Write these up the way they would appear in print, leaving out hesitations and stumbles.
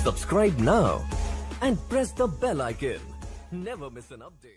Subscribe now and press the bell icon. Never miss an update.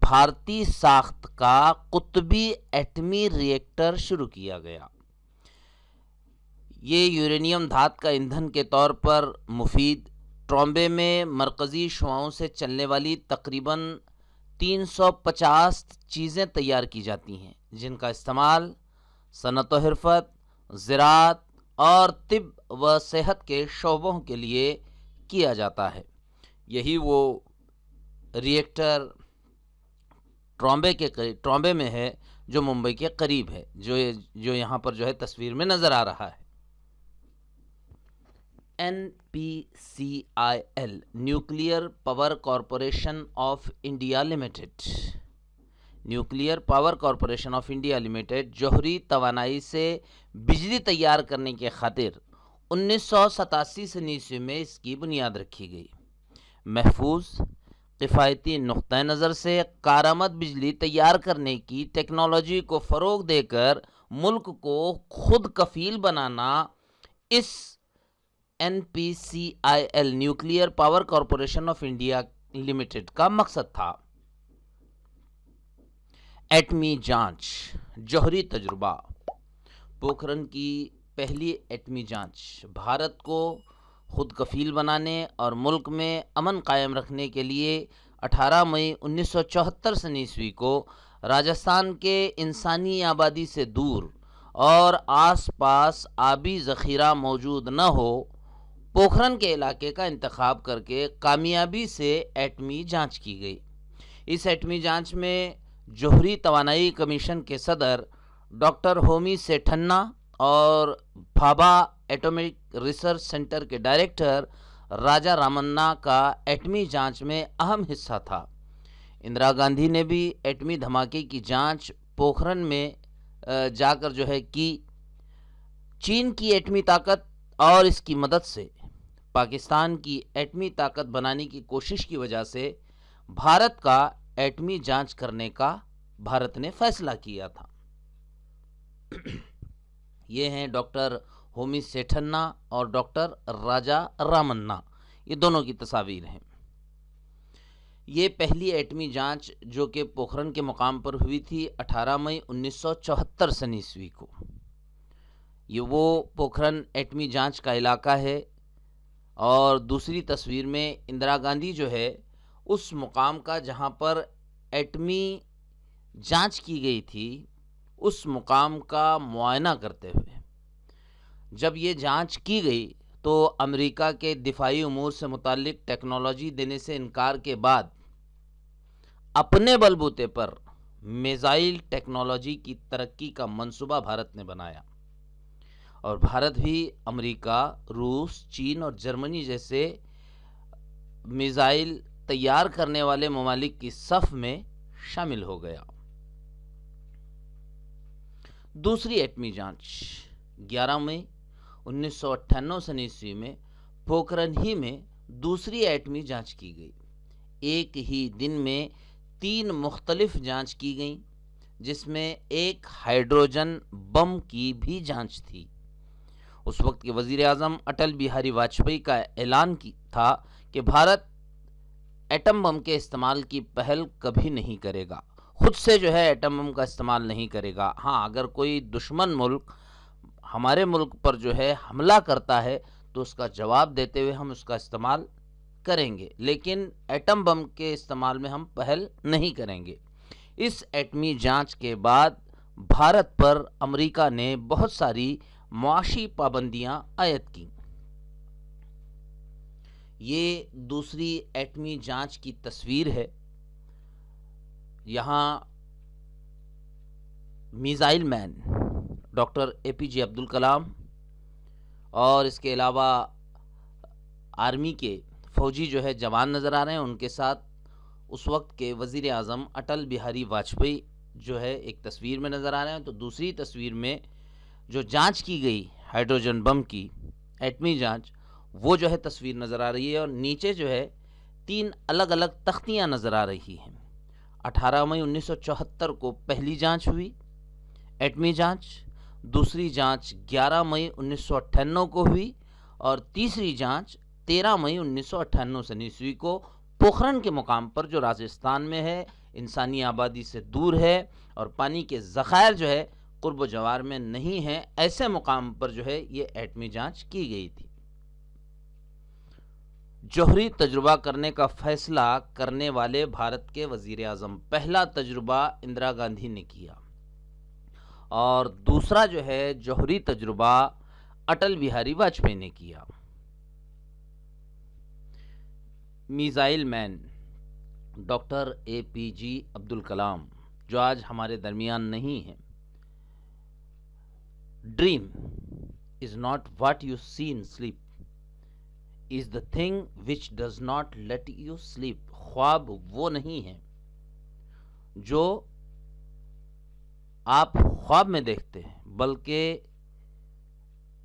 بھارتی ساخت کا قطبی ایٹمی ری ایکٹر شروع کیا گیا۔ یہ یورینیم دھات کا ایندھن کے طور پر مفید، ٹرانبے میں مرکزی شعاعوں سے چلنے والی تقریباً 350 چیزیں تیار کی جاتی ہیں جن کا استعمال صنعت و حرفت، زراعت اور طب و صحت کے شعبوں کے لیے کیا جاتا ہے۔ یہی وہ ری ایکٹر ٹرانبے میں ہے جو ممبئی کے قریب ہے، جو یہاں پر جو ہے تصویر میں نظر آ رہا ہے۔ NPCIL nuclear power corporation of India limited nuclear power corporation of India limited جوہری توانائی سے بجلی تیار کرنے کے خاطر 1987 میں اس کی بنیاد رکھی گئی۔ محفوظ، کفایتی نقطہ نظر سے کارآمد بجلی تیار کرنے کی ٹیکنالوجی کو فروغ دے کر ملک کو خود کفیل بنانا اس NPCIL nuclear power corporation of India limited کا مقصد تھا۔ ایٹمی جانچ، جوہری تجربہ۔ پوکھرن کی پہلی ایٹمی جانچ بھارت کو خود کفیل بنانے اور ملک میں امن قائم رکھنے کے لیے 18 مئی 1974 کو راجستھان کے انسانی آبادی سے دور اور آس پاس آبی ذخیرہ موجود نہ ہو پوکھرن کے علاقے کا انتخاب کر کے کامیابی سے ایٹمی جانچ کی گئی۔ اس ایٹمی جانچ میں جوہری توانائی کمیشن کے صدر ڈاکٹر ہومی سیٹھنا اور بھابھا ایٹمک ریسرچ سینٹر کے ڈائریکٹر راجا رامنا کا ایٹمی جانچ میں اہم حصہ تھا۔ اندرا گاندھی نے بھی ایٹمی دھماکے کی جانچ پوکھرن میں جا کر جو ہے کی۔ چین کی ایٹمی طاقت اور اس کی مدد سے پاکستان کی ایٹمی طاقت بنانے کی کوشش کی وجہ سے بھارت کا ایٹمی جانچ کرنے کا بھارت نے فیصلہ کیا تھا۔ یہ ہیں ڈاکٹر ہومی سیٹھنا اور ڈاکٹر راجا رامنا، یہ دونوں کی تصاویر ہیں۔ یہ پہلی ایٹمی جانچ جو کہ پوکھرن کے مقام پر ہوئی تھی 18 مئی 1974 کو۔ یہ وہ پوکھرن ایٹمی جانچ کا علاقہ ہے اور دوسری تصویر میں اندرا گاندھی جو ہے اس مقام کا جہاں پر ایٹمی جانچ کی گئی تھی اس مقام کا معائنہ کرتے ہوئے۔ جب یہ جانچ کی گئی تو امریکہ کے دفاعی امور سے متعلق ٹیکنالوجی دینے سے انکار کے بعد اپنے بل بوتے پر میزائل ٹیکنالوجی کی ترقی کا منصوبہ بھارت نے بنایا اور بھارت بھی امریکہ، روس، چین اور جرمنی جیسے میزائل تیار کرنے والے ممالک کی صف میں شامل ہو گیا۔ دوسری ایٹمی جانچ 11 مئی 1998 میں پوکھرن ہی میں دوسری ایٹمی جانچ کی گئی۔ ایک ہی دن میں 3 مختلف جانچ کی گئیں جس میں ایک ہائیڈروجن بم کی بھی جانچ تھی۔ اس وقت کے وزیر اعظم اٹل بہاری واجپئی کا اعلان تھا کہ بھارت ایٹم بم کے استعمال کی پہل کبھی نہیں کرے گا، خود سے جو ہے ایٹم بم کا استعمال نہیں کرے گا۔ ہاں، اگر کوئی دشمن ملک ہمارے ملک پر جو ہے حملہ کرتا ہے تو اس کا جواب دیتے ہوئے ہم اس کا استعمال کریں گے، لیکن ایٹم بم کے استعمال میں ہم پہل نہیں کریں گے۔ اس ایٹمی جانچ کے بعد بھارت پر امریکہ نے بہت ساری معاشی پابندیاں عائد کیں۔ یہ دوسری ایٹمی جانچ کی تصویر ہے۔ یہاں missile man doctor APJ Abdul Kalam اور اس کے علاوہ آرمی کے فوجی جو ہے جوان نظر آ رہے ہیں، ان کے ساتھ اس وقت کے وزیر اعظم اٹل بہاری واجپئی جو ہے ایک تصویر میں نظر آ رہے ہیں۔ تو دوسری تصویر میں جو جانچ کی گئی ہائیڈروجن بم کی ایٹمی جانچ، وہ جو ہے تصویر نظر آ رہی ہے اور نیچے جو ہے 3 الگ الگ تختیاں نظر آ رہی ہیں۔ 18 مئی 1974 کو پہلی جانچ ہوئی ایٹمی جانچ، دوسری جانچ 11 مئی 1998 کو ہوئی اور تیسری جانچ 13 مئی 1998 کو پوکھرن کے مقام پر جو راجستھان میں ہے انسانی آبادی سے دور ہے اور پانی کے ذخائر جو ہے قرب و جوار میں نہیں ہیں، ایسے مقام پر جو ہے یہ ایٹمی جانچ کی گئی تھی۔ جوہری تجربہ کرنے کا فیصلہ کرنے والے بھارت کے وزیر اعظم، پہلا تجربہ اندرا گاندھی نے کیا اور دوسرا جو ہے جوہری تجربہ اٹل بہاری واجپئی نے کیا۔ میزائل مین ڈاکٹر اے پی جی عبد الکلام جو آج ہمارے درمیان نہیں ہیں۔ Dream is not what you see in sleep is the thing which does not let you sleep۔ خواب وہ نہیں ہے جو آپ خواب میں دیکھتے ہیں، بلکہ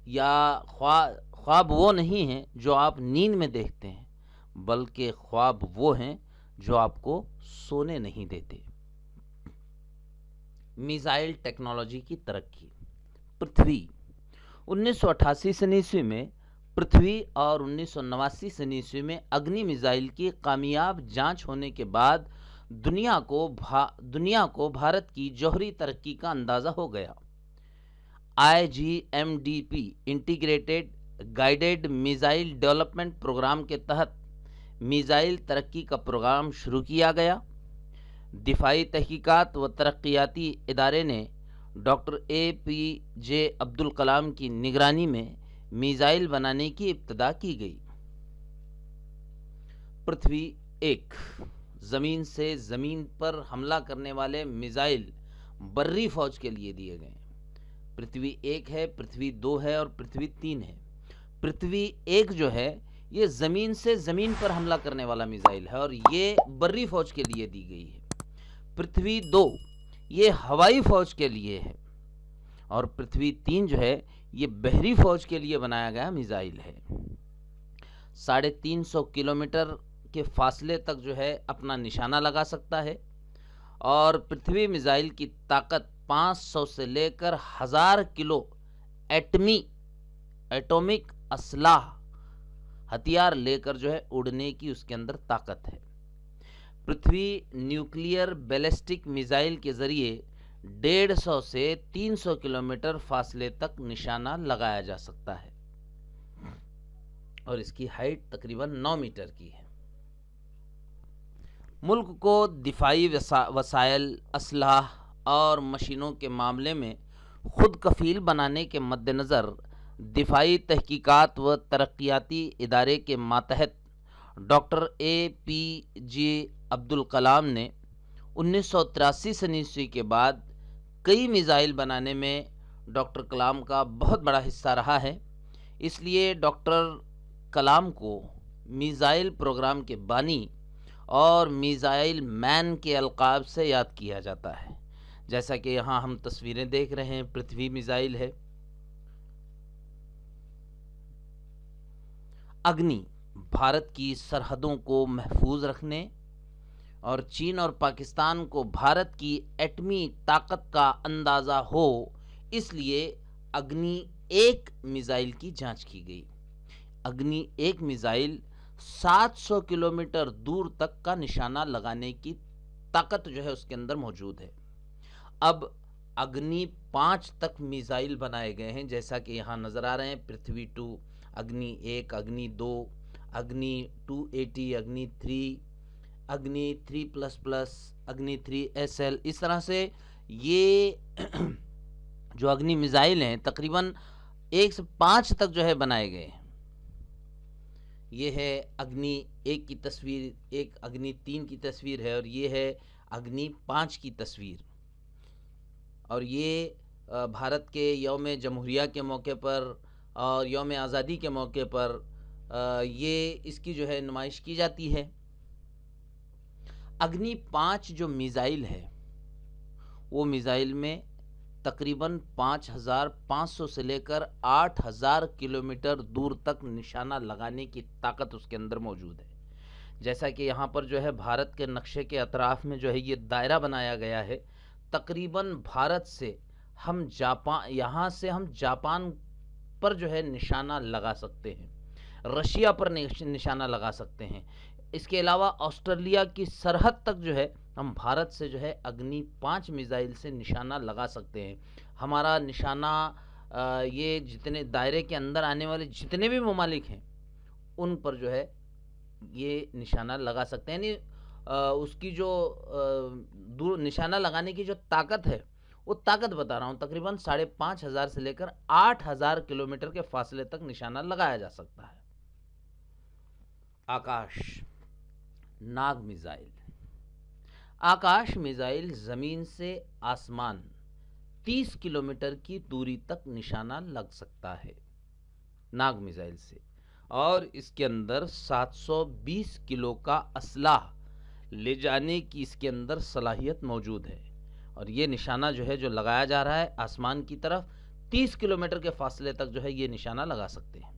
یا خواب وہ نہیں ہے جو آپ نیند میں دیکھتے ہیں، بلکہ خواب وہ ہیں جو آپ کو سونے نہیں دیتے۔ میزائل ٹیکنالوجی کی ترقی۔ پرتھوی 1988 میں پرتھوی اور 1989 میں اگنی میزائل کی کامیاب جانچ ہونے کے بعد دنیا کو بھارت کی جوہری ترقی کا اندازہ ہو گیا۔ IGMDP integrated guided missile development programme کے تحت میزائل ترقی کا پروگرام شروع کیا گیا۔ دفاعی تحقیقات و ترقیاتی ادارے نے ڈاکٹر APJ عبد الکلام کی نگرانی میں میزائل بنانے کی ابتدا کی گئی۔ پرتھوی 1 زمین سے زمین پر حملہ کرنے والے میزائل بری فوج کے لیے دیے گئے۔ پرتھوی 1 ہے، پرتھوی 2 ہے اور پرتھوی 3 ہے۔ پرتھوی 1 جو ہے یہ زمین سے زمین پر حملہ کرنے والا میزائل ہے اور یہ بری فوج کے لیے دی گئی ہے۔ پرتھوی 2 یہ ہوائی فوج کے لیے ہے اور پرتھوی 3 جو ہے یہ بحری فوج کے لیے بنایا گیا میزائل ہے۔ 350 کلومیٹر کے فاصلے تک جو ہے اپنا نشانہ لگا سکتا ہے اور پرتھوی میزائل کی طاقت 500 سے لے کر 1000 کلو ایٹومک اسلحہ ہتھیار لے کر جو ہے اڑنے کی اس کے اندر طاقت ہے۔ پرتھوی نیوکلیئر بیلسٹک میزائل کے ذریعے 150 سے 300 کلومیٹر فاصلے تک نشانہ لگایا جا سکتا ہے اور اس کی ہائٹ تقریباً 9 میٹر کی ہے۔ ملک کو دفاعی وسائل، اسلحہ اور مشینوں کے معاملے میں خود کفیل بنانے کے مد نظر دفاعی تحقیقات و ترقیاتی ادارے کے ماتحت ڈاکٹر APJ عبد الکلام نے 1983 کے بعد کئی میزائل بنانے میں ڈاکٹر کلام کا بہت بڑا حصہ رہا ہے۔ اس لیے ڈاکٹر کلام کو میزائل پروگرام کے بانی اور میزائل مین کے القاب سے یاد کیا جاتا ہے۔ جیسا کہ یہاں ہم تصویریں دیکھ رہے ہیں، پرتھوی میزائل ہے۔ اگنی بھارت کی سرحدوں کو محفوظ رکھنے اور چین اور پاکستان کو بھارت کی ایٹمی طاقت کا اندازہ ہو، اس لیے اگنی 1 میزائل کی جانچ کی گئی۔ اگنی 1 میزائل 700 کلومیٹر دور تک کا نشانہ لگانے کی طاقت جو ہے اس کے اندر موجود ہے۔ اب اگنی 5 تک میزائل بنائے گئے ہیں، جیسا کہ یہاں نظر آ رہے ہیں۔ پرتھوی 2، اگنی 1، اگنی 2، اگنی 280، اگنی 3، اگنی 3++، اگنی 3SL، اس طرح سے یہ جو اگنی میزائل ہیں تقریباً 1 سے 5 تک جو ہے بنائے گئے ہیں۔ یہ ہے اگنی 1 کی تصویر، ایک اگنی 3 کی تصویر ہے اور یہ ہے اگنی 5 کی تصویر۔ اور یہ بھارت کے یوم جمہوریہ کے موقع پر اور یوم آزادی کے موقع پر یہ اس کی جو ہے نمائش کی جاتی ہے۔ اگنی 5 جو میزائل ہے وہ میزائل میں تقریباً 5500 سے لے کر 8000 کلومیٹر دور تک نشانہ لگانے کی طاقت اس کے اندر موجود ہے۔ جیسا کہ یہاں پر جو ہے بھارت کے نقشے کے اطراف میں جو ہے یہ دائرہ بنایا گیا ہے، تقریباً بھارت سے ہم جاپان پر جو ہے نشانہ لگا سکتے ہیں، رشیا پر نشانہ لگا سکتے ہیں، اس کے علاوہ آسٹریلیا کی سرحد تک جو ہے ہم بھارت سے جو ہے اگنی 5 میزائل سے نشانہ لگا سکتے ہیں. ہمارا نشانہ یہ جتنے دائرے کے اندر آنے والے جتنے بھی ممالک ہیں ان پر جو ہے یہ نشانہ لگا سکتے ہیں. یعنی اس کی جو نشانہ لگانے کی جو طاقت ہے وہ طاقت بتا رہا ہوں تقریباً 5,500 سے لے کر 8,000 کلومیٹر کے فاصلے تک نشانہ لگایا جا سکتا ہے. آکاش ناگ میزائل. آکاش میزائل زمین سے آسمان 30 کلومیٹر کی دوری تک نشانہ لگ سکتا ہے ناگ میزائل سے، اور اس کے اندر 720 کلو کا اسلحہ لے جانے کی اس کے اندر صلاحیت موجود ہے. اور یہ نشانہ جو ہے جو لگایا جا رہا ہے آسمان کی طرف 30 کلومیٹر کے فاصلے تک جو ہے یہ نشانہ لگا سکتے ہیں.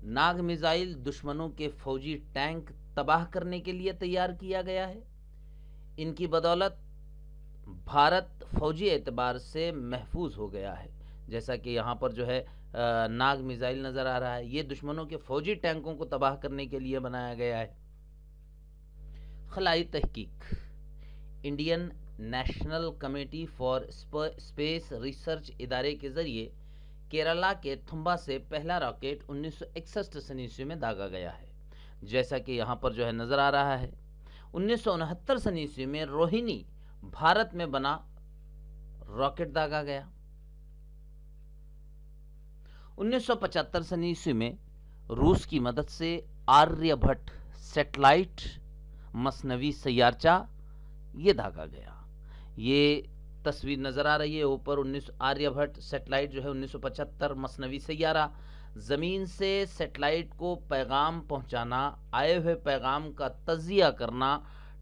ناگ میزائل دشمنوں کے فوجی ٹینک تباہ کرنے کے لیے تیار کیا گیا ہے. ان کی بدولت بھارت فوجی اعتبار سے محفوظ ہو گیا ہے. جیسا کہ یہاں پر جو ہے ناگ میزائل نظر آ رہا ہے، یہ دشمنوں کے فوجی ٹینکوں کو تباہ کرنے کے لیے بنایا گیا ہے. خلائی تحقیق. Indian national committee for space research ادارے کے ذریعے کیرلا کے تھمبا سے پہلا راکٹ 1961 میں داغا گیا ہے. جیسا کہ یہاں پر جو ہے نظر آ رہا ہے 1969 میں روہنی بھارت میں بنا راکٹ داغا گیا. 1975 میں روس کی مدد سے آریہ بھٹ سیٹلائٹ مصنوعی سیارچہ یہ داغا گیا. یہ تصویر نظر آ رہی ہے اوپر آریہ بھٹ سیٹلائٹ جو ہے 1975 مصنوعی سیارہ. زمین سے سیٹلائٹ کو پیغام پہنچانا، آئے ہوئے پیغام کا تجزیہ کرنا،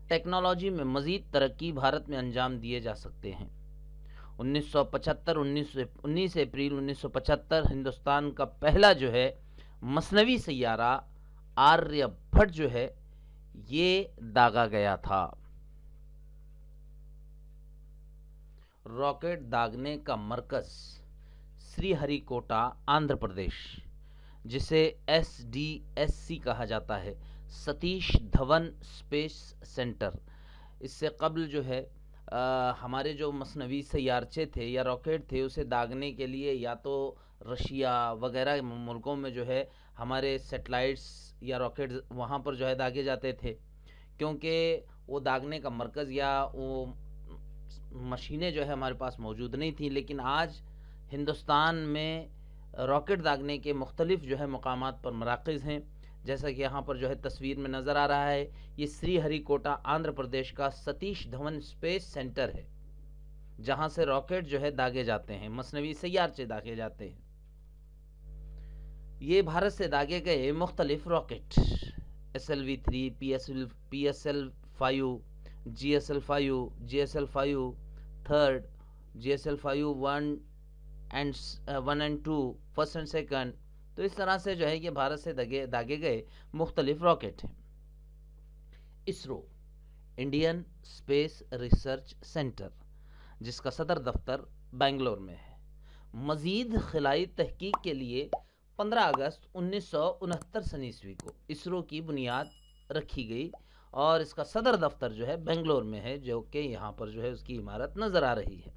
ٹیکنالوجی میں مزید ترقی بھارت میں انجام دیے جا سکتے ہیں. 19 اپریل 1975 ہندوستان کا پہلا جو ہے مصنوعی سیارہ آریہ بھٹ جو ہے یہ داغا گیا تھا. راکٹ داغنے کا مرکز سری ہری کوٹا آندھرا پردیش، جسے SDSC کہا جاتا ہے، ستیش دھون اسپیس سینٹر. اس سے قبل جو ہے ہمارے جو مصنوعی سیارچے تھے یا راکٹ تھے اسے داغنے کے لیے یا تو رشیا وغیرہ ملکوں میں جو ہے ہمارے سیٹلائٹس یا راکٹ وہاں پر جو ہے داغے جاتے تھے، کیونکہ وہ داغنے کا مرکز یا وہ مشینیں جو ہے ہمارے پاس موجود نہیں تھیں. لیکن آج ہندوستان میں راکٹ داغنے کے مختلف جو ہے مقامات پر مراکز ہیں. جیسا کہ یہاں پر جو ہے تصویر میں نظر آ رہا ہے یہ سری ہری کوٹا آندھرا پردیش کا ستیش دھون اسپیس سینٹر ہے، جہاں سے راکٹ جو ہے داغے جاتے ہیں، مصنوعی سیارچے داغے جاتے ہیں. یہ بھارت سے داغے گئے مختلف rocket SLV-3 PSL-5 GSL-5 GSL-5 third GSL-5 1 and 2 first and second. تو اس طرح سے جو ہے یہ بھارت سے داغے گئے مختلف راکٹ ہیں. ISRO Indian space research centre, جس کا صدر دفتر بنگلور میں ہے، مزید خلائی تحقیق کے لیے 15 اگست 1969 کو اسرو کی بنیاد رکھی گئی، اور اس کا صدر دفتر جو ہے بنگلور میں ہے، جو کہ یہاں پر جو ہے اس کی عمارت نظر آ رہی ہے.